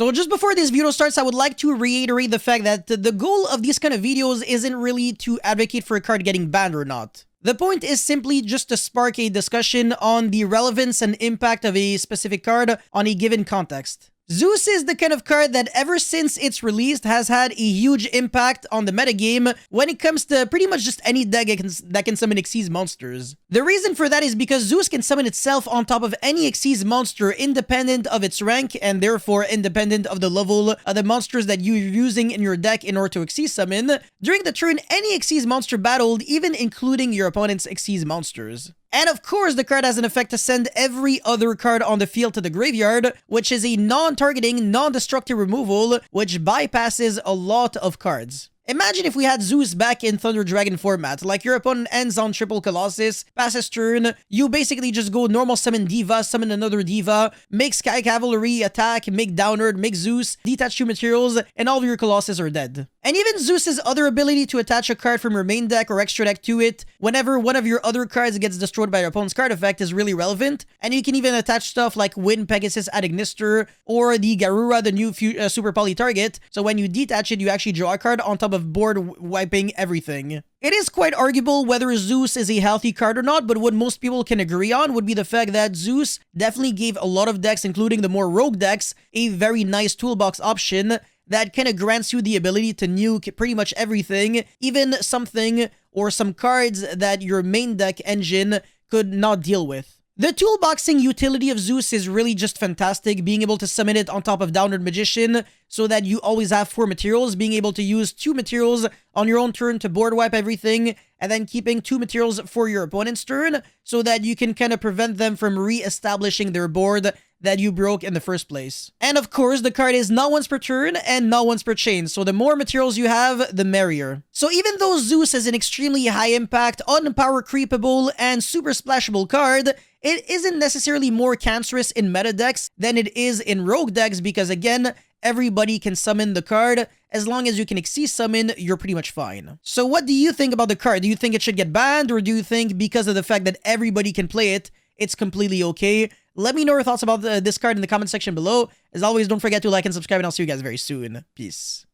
So just before this video starts, I would like to reiterate the fact that the goal of these kind of videos isn't really to advocate for a card getting banned or not. The point is simply just to spark a discussion on the relevance and impact of a specific card on a given context. Zeus is the kind of card that ever since it's released has had a huge impact on the metagame when it comes to pretty much just any deck that can summon Xyz monsters. The reason for that is because Zeus can summon itself on top of any Xyz monster independent of its rank and therefore independent of the level of the monsters that you're using in your deck in order to Xyz summon. During the turn, any Xyz monster battled, even including your opponent's Xyz monsters. And of course, the card has an effect to send every other card on the field to the graveyard, which is a non-targeting, non-destructive removal, which bypasses a lot of cards. Imagine if we had Zeus back in Thunder Dragon format, like your opponent ends on Triple Colossus, passes turn, you basically just go normal summon Diva, summon another Diva, make Sky Cavalry attack, make Downward, make Zeus, detach 2 materials, and all of your Colossus are dead. And even Zeus's other ability to attach a card from your main deck or extra deck to it, whenever one of your other cards gets destroyed by your opponent's card effect, is really relevant, and you can even attach stuff like Wind Pegasus Ad Ignister, or the Garura, the new Super Poly target, so when you detach it, you actually draw a card on top of board wiping everything. It is quite arguable whether Zeus is a healthy card or not, but what most people can agree on would be the fact that Zeus definitely gave a lot of decks, including the more rogue decks, a very nice toolbox option that kind of grants you the ability to nuke pretty much everything, even something or some cards that your main deck engine could not deal with. The toolboxing utility of Zeus is really just fantastic, being able to summon it on top of Downward Magician so that you always have 4 materials, being able to use 2 materials on your own turn to board wipe everything, and then keeping 2 materials for your opponent's turn so that you can kind of prevent them from re-establishing their board that you broke in the first place. And of course, the card is not once per turn and not once per chain, so the more materials you have, the merrier. So even though Zeus is an extremely high impact, unpower creepable, and super splashable card, it isn't necessarily more cancerous in meta decks than it is in rogue decks because again, everybody can summon the card. As long as you can Xyz summon, you're pretty much fine. So what do you think about the card? Do you think it should get banned, or do you think because of the fact that everybody can play it, it's completely okay? Let me know your thoughts about this card in the comment section below. As always, don't forget to like and subscribe, and I'll see you guys very soon. Peace.